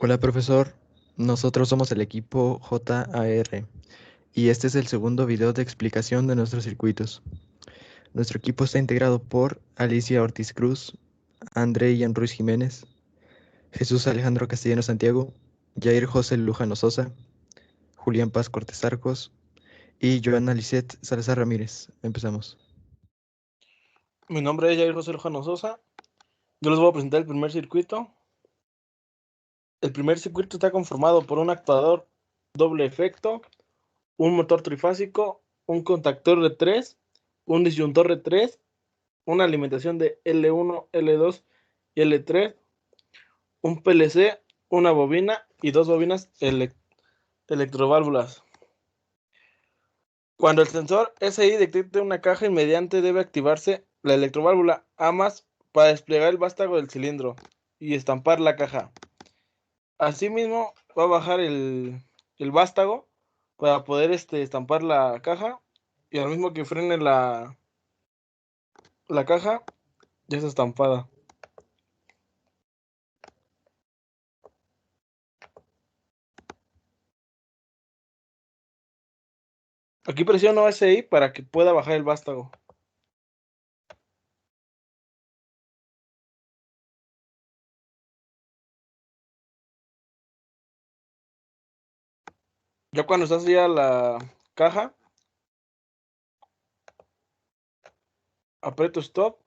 Hola profesor, nosotros somos el equipo JAR y este es el segundo video de explicación de nuestros circuitos. Nuestro equipo está integrado por Alicia Ortiz Cruz, André Ian Ruiz Jiménez, Jesús Alejandro Castellano Santiago, Jair José Lujano Sosa, Julián Paz Cortés Arcos y Joana Lisette Salazar Ramírez. Empezamos. Mi nombre es Jair José Lujano Sosa. Yo les voy a presentar el primer circuito. El primer circuito está conformado por un actuador doble efecto, un motor trifásico, un contactor de 3, un disyuntor de 3, una alimentación de L1, L2 y L3, un PLC, una bobina y dos bobinas electroválvulas. Cuando el sensor SI detecte una caja, inmediatamente debe activarse la electroválvula AMAS para desplegar el vástago del cilindro y estampar la caja. Asimismo, va a bajar el vástago para poder estampar la caja, y al mismo que frene la caja, ya está estampada. Aquí presiono SI para que pueda bajar el vástago. Ya cuando está así la caja, aprieto stop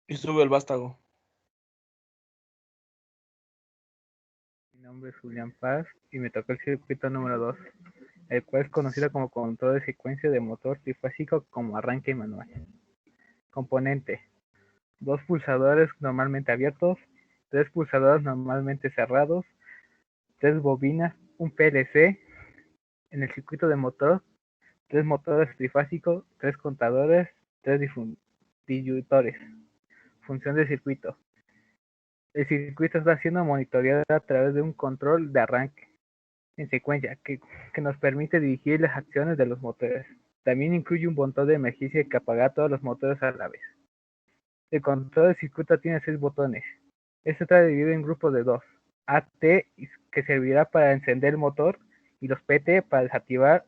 y sube el vástago. Mi nombre es Julián Paz y me tocó el circuito número 2, el cual es conocido como control de secuencia de motor trifásico como arranque manual. Componente: 2 pulsadores normalmente abiertos, 3 pulsadores normalmente cerrados, 3 bobinas, un PLC. En el circuito de motor, 3 motores trifásicos, 3 contadores, 3 disyuntores. Función del circuito: el circuito está siendo monitoreado a través de un control de arranque en secuencia que nos permite dirigir las acciones de los motores. También incluye un botón de emergencia que apaga todos los motores a la vez. El control del circuito tiene 6 botones. Este está dividido en grupos de 2. AT, que servirá para encender el motor, y los PT para desactivar.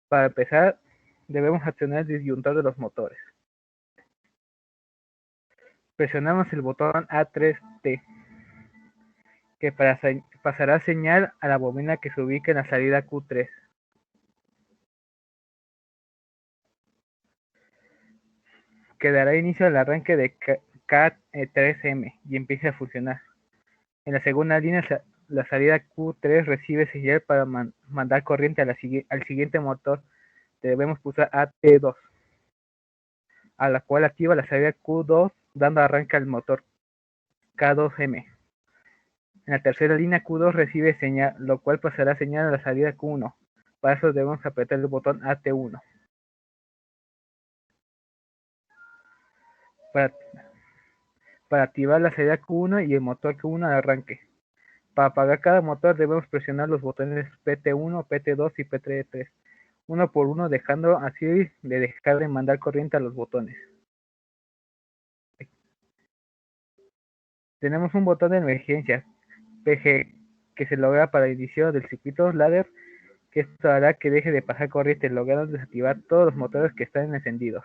Para empezar, debemos accionar el disyuntor de los motores. Presionamos el botón A3T, que pasará señal a la bobina que se ubica en la salida Q3. Que dará inicio al arranque de K3M y empiece a funcionar. En la segunda línea, la salida Q3 recibe señal para mandar corriente al siguiente motor. Debemos pulsar AT2, a la cual activa la salida Q2 dando arranque al motor K2M. En la tercera línea, Q2 recibe señal, lo cual pasará señal a la salida Q1. Para eso debemos apretar el botón AT1. Para activar la salida Q1 y el motor Q1 al arranque. Para apagar cada motor debemos presionar los botones PT1, PT2 y PT3, uno por uno, dejando así de dejar de mandar corriente a los botones. Tenemos un botón de emergencia, PG, que se logra para el inicio del circuito ladder, que esto hará que deje de pasar corriente, logrando desactivar todos los motores que están encendidos.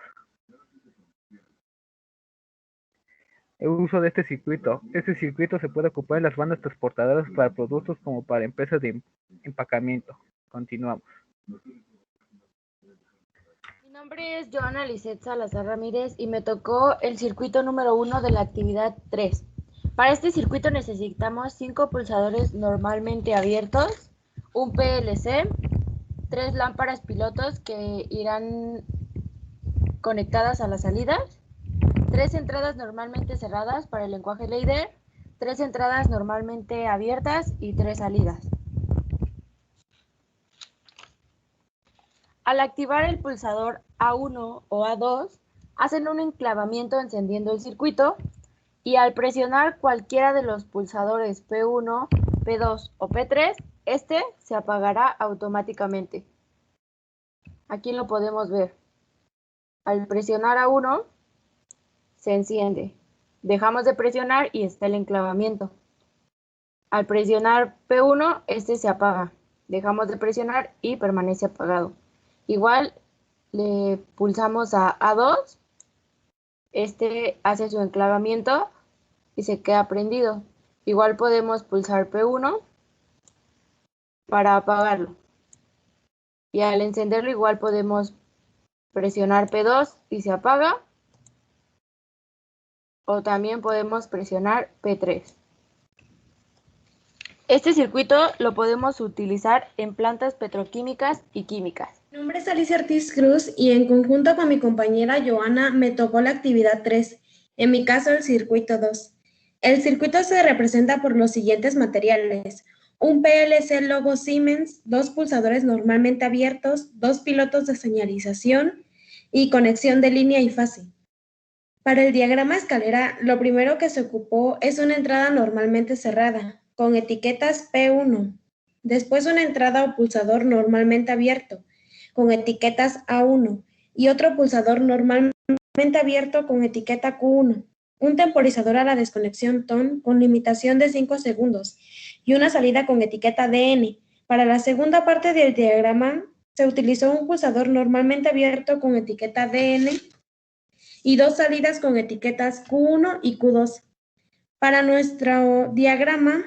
El uso de este circuito se puede ocupar en las bandas transportadoras para productos como para empresas de empacamiento. Continuamos. Mi nombre es Joana Lisette Salazar Ramírez y me tocó el circuito número 1 de la actividad 3. Para este circuito necesitamos 5 pulsadores normalmente abiertos, un PLC, 3 lámparas pilotos que irán conectadas a las salidas, 3 entradas normalmente cerradas para el lenguaje Ladder, 3 entradas normalmente abiertas y 3 salidas. Al activar el pulsador A1 o A2, hacen un enclavamiento encendiendo el circuito, y al presionar cualquiera de los pulsadores P1, P2 o P3, este se apagará automáticamente. Aquí lo podemos ver. Al presionar A1, se enciende. Dejamos de presionar y está el enclavamiento. Al presionar P1, este se apaga. Dejamos de presionar y permanece apagado. Igual le pulsamos a A2, este hace su enclavamiento y se queda prendido. Igual podemos pulsar P1 para apagarlo. Y al encenderlo igual podemos presionar P2 y se apaga. O también podemos presionar P3. Este circuito lo podemos utilizar en plantas petroquímicas y químicas. Mi nombre es Alicia Ortiz Cruz y en conjunto con mi compañera Joana me tocó la actividad 3, en mi caso el circuito 2. El circuito se representa por los siguientes materiales: un PLC logo Siemens, 2 pulsadores normalmente abiertos, 2 pilotos de señalización y conexión de línea y fase. Para el diagrama escalera, lo primero que se ocupó es una entrada normalmente cerrada, con etiquetas P1. Después una entrada o pulsador normalmente abierto, con etiquetas A1, y otro pulsador normalmente abierto con etiqueta Q1. Un temporizador a la desconexión TON con limitación de 5 segundos, y una salida con etiqueta DN. Para la segunda parte del diagrama, se utilizó un pulsador normalmente abierto con etiqueta DN, y 2 salidas con etiquetas Q1 y Q2. Para nuestro diagrama,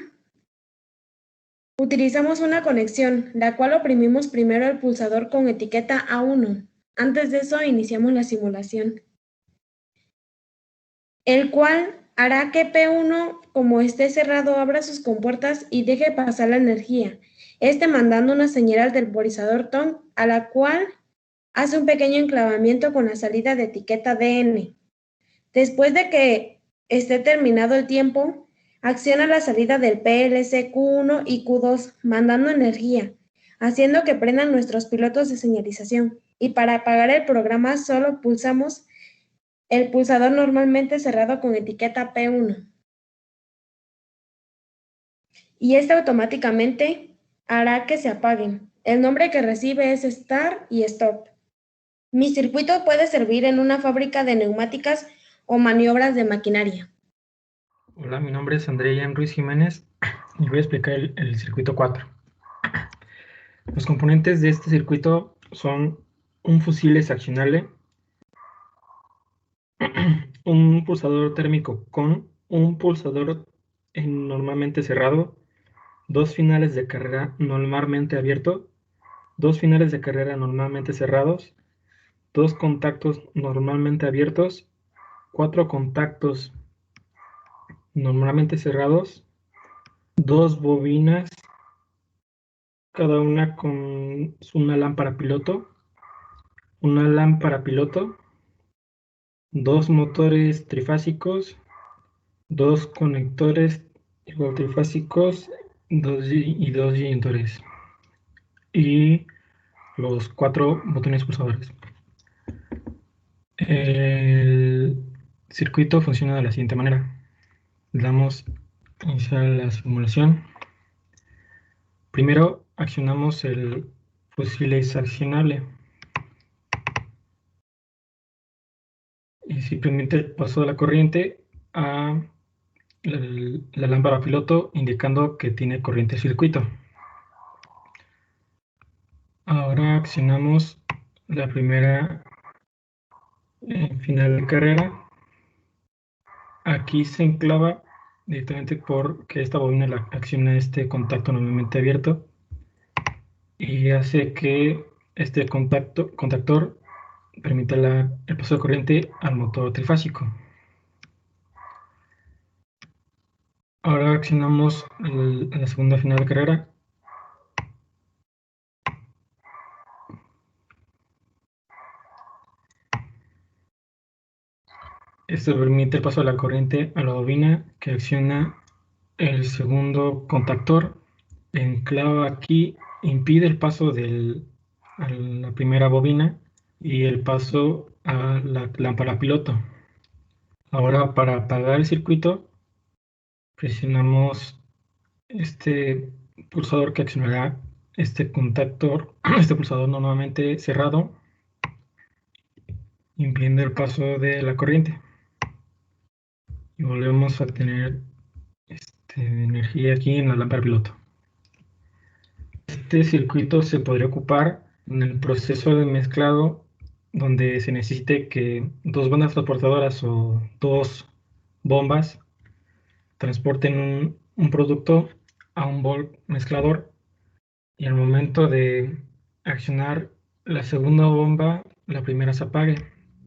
utilizamos una conexión, la cual oprimimos primero el pulsador con etiqueta A1. Antes de eso, iniciamos la simulación, el cual hará que P1, como esté cerrado, abra sus compuertas y deje pasar la energía, mandando una señal al temporizador TON, a la cual hace un pequeño enclavamiento con la salida de etiqueta DN. Después de que esté terminado el tiempo, acciona la salida del PLC Q1 y Q2, mandando energía, haciendo que prendan nuestros pilotos de señalización. Y para apagar el programa solo pulsamos el pulsador normalmente cerrado con etiqueta P1. Y automáticamente hará que se apaguen. El nombre que recibe es Start y Stop. Mi circuito puede servir en una fábrica de neumáticas o maniobras de maquinaria. Hola, mi nombre es Andrea Ruiz Jiménez y voy a explicar el circuito 4. Los componentes de este circuito son un fusible seccionable, un pulsador térmico con un pulsador normalmente cerrado, 2 finales de carrera normalmente abiertos, 2 finales de carrera normalmente cerrados, 2 contactos normalmente abiertos, 4 contactos normalmente cerrados, 2 bobinas, cada una con una lámpara piloto, 2 motores trifásicos, 2 conectores igual trifásicos, 2 inyectores y los 4 botones pulsadores. El circuito funciona de la siguiente manera. Le damos a iniciar la simulación. Primero accionamos el fusible accionable y simplemente el paso de la corriente a la lámpara piloto, indicando que tiene corriente circuito. Ahora accionamos la primera final de carrera. Aquí se enclava directamente porque esta bobina la acciona este contacto normalmente abierto y hace que este contactor permita el paso de corriente al motor trifásico. Ahora accionamos la segunda final de carrera. Esto permite el paso de la corriente a la bobina, que acciona el segundo contactor, enclava aquí, impide el paso a la primera bobina y el paso a la lámpara piloto. Ahora, para apagar el circuito, presionamos este pulsador que accionará este contactor, este pulsador normalmente cerrado, impidiendo el paso de la corriente. Y volvemos a tener energía aquí en la lámpara piloto. Este circuito se podría ocupar en el proceso de mezclado donde se necesite que dos bandas transportadoras o dos bombas transporten un producto a un bol mezclador y al momento de accionar la segunda bomba, la primera se apague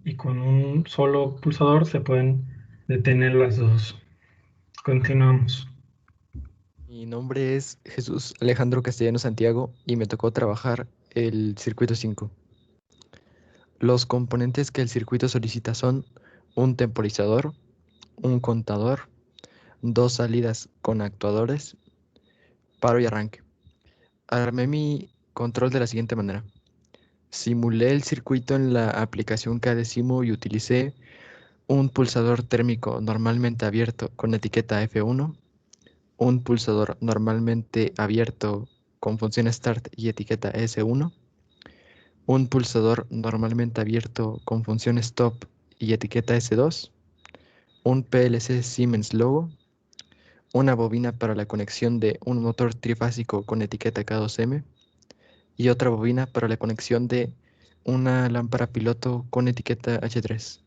y con un solo pulsador se pueden detener las dos. Continuamos. Mi nombre es Jesús Alejandro Castellano Santiago y me tocó trabajar el circuito 5. Los componentes que el circuito solicita son un temporizador, un contador, dos salidas con actuadores, paro y arranque. Armé mi control de la siguiente manera. Simulé el circuito en la aplicación Cadecimo y utilicé un pulsador térmico normalmente abierto con etiqueta F1, un pulsador normalmente abierto con función Start y etiqueta S1, un pulsador normalmente abierto con función Stop y etiqueta S2, un PLC Siemens logo, una bobina para la conexión de un motor trifásico con etiqueta K2M y otra bobina para la conexión de una lámpara piloto con etiqueta H3.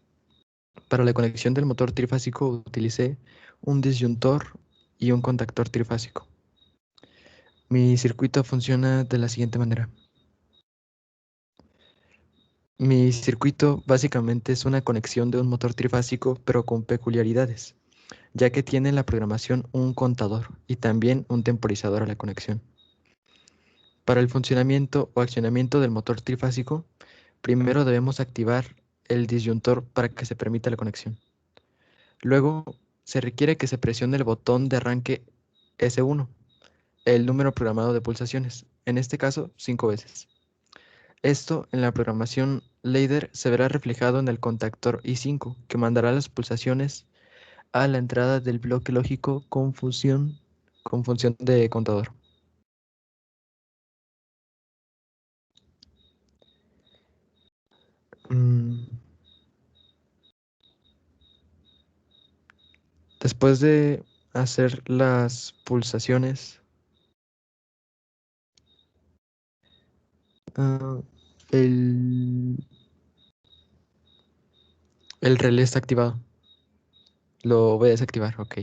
Para la conexión del motor trifásico utilicé un disyuntor y un contactor trifásico. Mi circuito funciona de la siguiente manera. Mi circuito básicamente es una conexión de un motor trifásico, pero con peculiaridades, ya que tiene en la programación un contador y también un temporizador a la conexión. Para el funcionamiento o accionamiento del motor trifásico, primero debemos activar el disyuntor para que se permita la conexión. Luego, se requiere que se presione el botón de arranque S1, el número programado de pulsaciones, en este caso 5 veces. Esto en la programación ladder se verá reflejado en el contactor I5, que mandará las pulsaciones a la entrada del bloque lógico con función de contador. Después de hacer las pulsaciones, el relé está activado. Lo voy a desactivar, ok.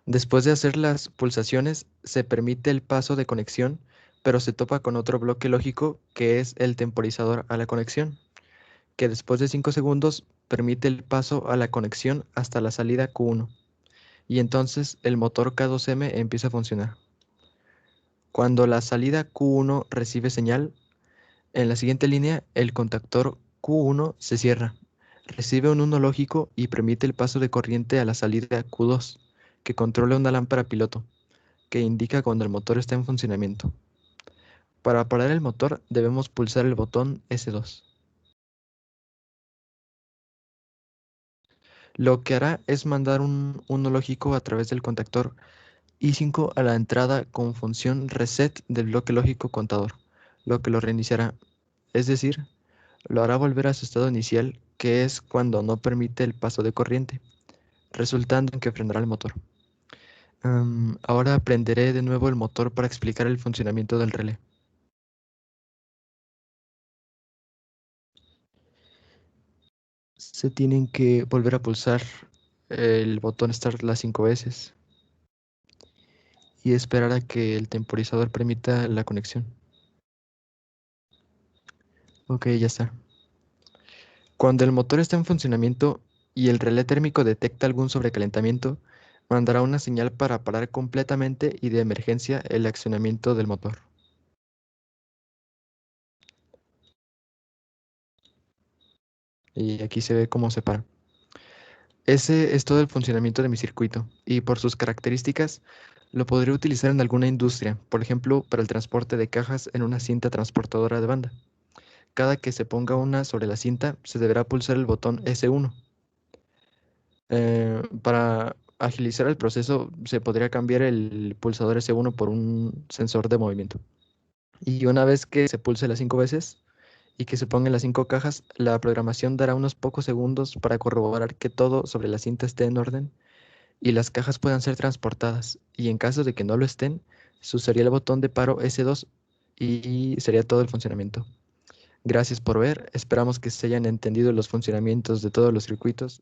Después de hacer las pulsaciones, se permite el paso de conexión, pero se topa con otro bloque lógico que es el temporizador a la conexión, que después de 5 segundos permite el paso a la conexión hasta la salida Q1. Y entonces el motor K2M empieza a funcionar. Cuando la salida Q1 recibe señal, en la siguiente línea el contactor Q1 se cierra, recibe un 1 lógico y permite el paso de corriente a la salida Q2, que controla una lámpara piloto, que indica cuando el motor está en funcionamiento. Para parar el motor debemos pulsar el botón S2. Lo que hará es mandar un 1 lógico a través del contactor I5 a la entrada con función reset del bloque lógico contador, lo que lo reiniciará, es decir, lo hará volver a su estado inicial, que es cuando no permite el paso de corriente, resultando en que frenará el motor. Ahora prenderé de nuevo el motor para explicar el funcionamiento del relé. Se tienen que volver a pulsar el botón Start las 5 veces y esperar a que el temporizador permita la conexión. Ok, ya está. Cuando el motor está en funcionamiento y el relé térmico detecta algún sobrecalentamiento, mandará una señal para parar completamente y de emergencia el accionamiento del motor. Y aquí se ve cómo se para. Ese es todo el funcionamiento de mi circuito y por sus características lo podría utilizar en alguna industria, por ejemplo, para el transporte de cajas en una cinta transportadora de banda. Cada que se ponga una sobre la cinta, se deberá pulsar el botón S1. Para agilizar el proceso, se podría cambiar el pulsador S1 por un sensor de movimiento. Y una vez que se pulse las 5 veces y que se pongan las 5 cajas, la programación dará unos pocos segundos para corroborar que todo sobre la cinta esté en orden y las cajas puedan ser transportadas, y en caso de que no lo estén, se usaría el botón de paro S2 y sería todo el funcionamiento. Gracias por ver, esperamos que se hayan entendido los funcionamientos de todos los circuitos.